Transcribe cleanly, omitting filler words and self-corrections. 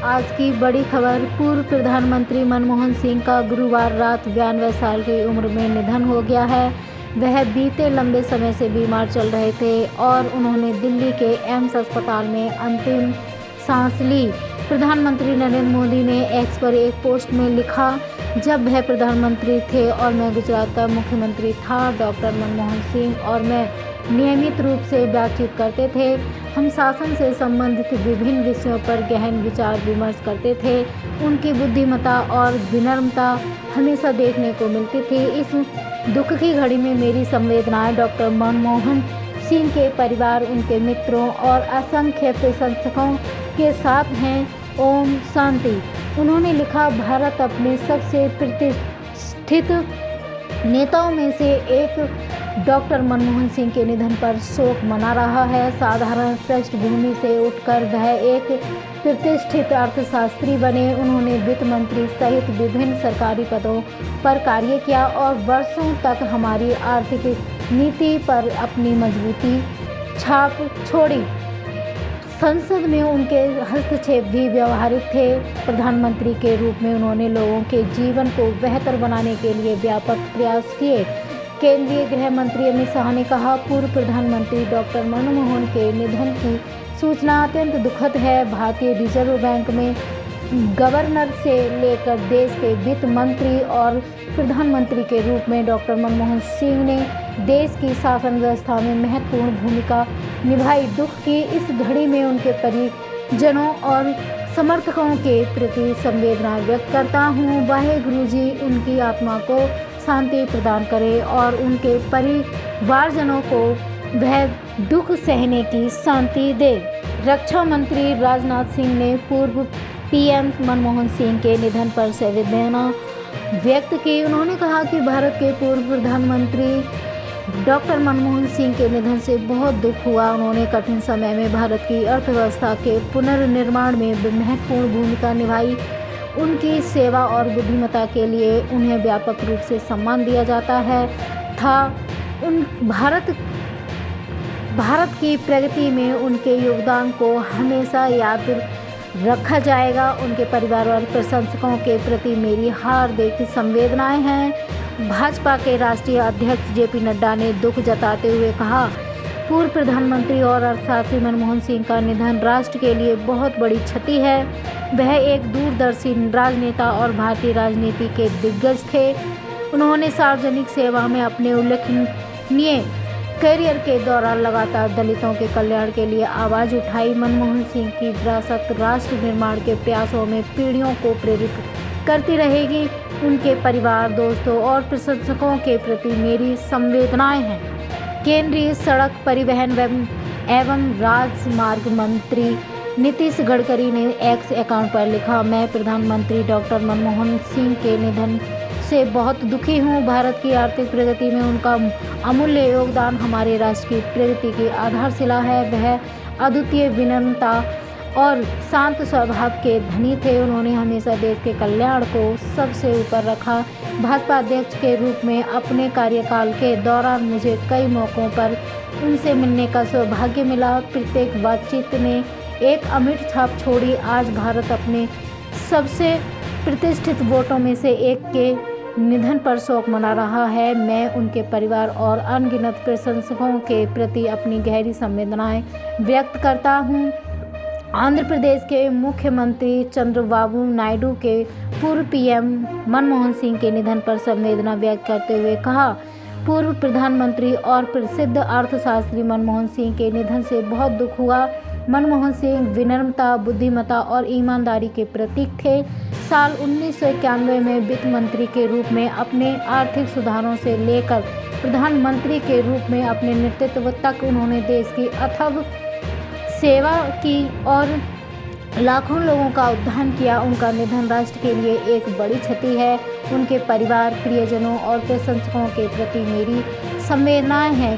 आज की बड़ी खबर। पूर्व प्रधानमंत्री मनमोहन सिंह का गुरुवार रात 92 साल की उम्र में निधन हो गया है। वह बीते लंबे समय से बीमार चल रहे थे और उन्होंने दिल्ली के एम्स अस्पताल में अंतिम सांस ली। प्रधानमंत्री नरेंद्र मोदी ने एक्स पर एक पोस्ट में लिखा, जब वह प्रधानमंत्री थे और मैं गुजरात का मुख्यमंत्री था, डॉक्टर मनमोहन सिंह और मैं नियमित रूप से बातचीत करते थे। हम शासन से संबंधित विभिन्न विषयों पर गहन विचार विमर्श करते थे। उनकी बुद्धिमत्ता और विनम्रता हमेशा देखने को मिलती थी। इस दुख की घड़ी में मेरी संवेदनाएं डॉक्टर मनमोहन सिंह के परिवार, उनके मित्रों और असंख्य प्रशंसकों के साथ हैं। ओम शांति। उन्होंने लिखा, भारत अपने सबसे प्रतिष्ठित नेताओं में से एक डॉक्टर मनमोहन सिंह के निधन पर शोक मना रहा है। साधारण पृष्ठभूमि से उठकर वह एक प्रतिष्ठित अर्थशास्त्री बने। उन्होंने वित्त मंत्री सहित विभिन्न सरकारी पदों पर कार्य किया और वर्षों तक हमारी आर्थिक नीति पर अपनी मजबूती छाप छोड़ी। संसद में उनके हस्तक्षेप भी व्यवहारिक थे। प्रधानमंत्री के रूप में उन्होंने लोगों के जीवन को बेहतर बनाने के लिए व्यापक प्रयास किए। केंद्रीय गृह मंत्री अमित शाह ने कहा, पूर्व प्रधानमंत्री डॉक्टर मनमोहन के निधन की सूचना अत्यंत दुखद है। भारतीय रिजर्व बैंक में गवर्नर से लेकर देश के वित्त मंत्री और प्रधानमंत्री के रूप में डॉक्टर मनमोहन सिंह ने देश की शासन व्यवस्था में महत्वपूर्ण भूमिका निभाई। दुख की इस घड़ी में उनके परिजनों और समर्थकों के प्रति संवेदना व्यक्त करता हूँ। वाहेगुरु जी उनकी आत्मा को शांति प्रदान करे और उनके परिवारजनों को वह दुख सहने की शांति दे। रक्षा मंत्री राजनाथ सिंह ने पूर्व पीएम मनमोहन सिंह के निधन पर संवेदना व्यक्त की। उन्होंने कहा कि भारत के पूर्व प्रधानमंत्री डॉक्टर मनमोहन सिंह के निधन से बहुत दुख हुआ। उन्होंने कठिन समय में भारत की अर्थव्यवस्था के पुनर्निर्माण में महत्वपूर्ण भूमिका निभाई। उनकी सेवा और बुद्धिमत्ता के लिए उन्हें व्यापक रूप से सम्मान दिया जाता है था। भारत की प्रगति में उनके योगदान को हमेशा याद रखा जाएगा। उनके परिवार और प्रशंसकों के प्रति मेरी हार्दिक संवेदनाएं हैं। भाजपा के राष्ट्रीय अध्यक्ष जेपी नड्डा ने दुख जताते हुए कहा, पूर्व प्रधानमंत्री और अर्थशास्त्री मनमोहन सिंह का निधन राष्ट्र के लिए बहुत बड़ी क्षति है। वह एक दूरदर्शी राजनेता और भारतीय राजनीति के दिग्गज थे। उन्होंने सार्वजनिक सेवा में अपने उल्लेखनीय करियर के दौरान लगातार दलितों के कल्याण के लिए आवाज़ उठाई। मनमोहन सिंह की विरासत राष्ट्र निर्माण के प्रयासों में पीढ़ियों को प्रेरित करती रहेगी। उनके परिवार, दोस्तों और प्रशंसकों के प्रति मेरी संवेदनाएं हैं। केंद्रीय सड़क परिवहन एवं राजमार्ग मंत्री नीतीश गडकरी ने एक्स अकाउंट पर लिखा, मैं प्रधानमंत्री डॉक्टर मनमोहन सिंह के निधन से बहुत दुखी हूँ। भारत की आर्थिक प्रगति में उनका अमूल्य योगदान हमारे राष्ट्र की प्रगति की आधारशिला है। वह अद्वितीय विनम्रता और शांत स्वभाव के धनी थे। उन्होंने हमेशा देश के कल्याण को सबसे ऊपर रखा। भाजपा अध्यक्ष के रूप में अपने कार्यकाल के दौरान मुझे कई मौक़ों पर उनसे मिलने का सौभाग्य मिला। प्रत्येक बातचीत ने एक अमिट छाप छोड़ी। आज भारत अपने सबसे प्रतिष्ठित वोटों में से एक के निधन पर शोक मना रहा है। मैं उनके परिवार और अनगिनत प्रशंसकों के प्रति अपनी गहरी संवेदनाएं व्यक्त करता हूं। आंध्र प्रदेश के मुख्यमंत्री चंद्रबाबू नायडू के पूर्व पीएम मनमोहन सिंह के निधन पर संवेदना व्यक्त करते हुए कहा, पूर्व प्रधानमंत्री और प्रसिद्ध अर्थशास्त्री मनमोहन सिंह के निधन से बहुत दुख हुआ। मनमोहन सिंह विनम्रता, बुद्धिमत्ता और ईमानदारी के प्रतीक थे। साल 1991 में वित्त मंत्री के रूप में अपने आर्थिक सुधारों से लेकर प्रधानमंत्री के रूप में अपने नेतृत्व तक उन्होंने देश की अथक सेवा की और लाखों लोगों का उद्धार किया। उनका निधन राष्ट्र के लिए एक बड़ी क्षति है। उनके परिवार, प्रियजनों और प्रशंसकों के प्रति मेरी संवेदनाएं हैं।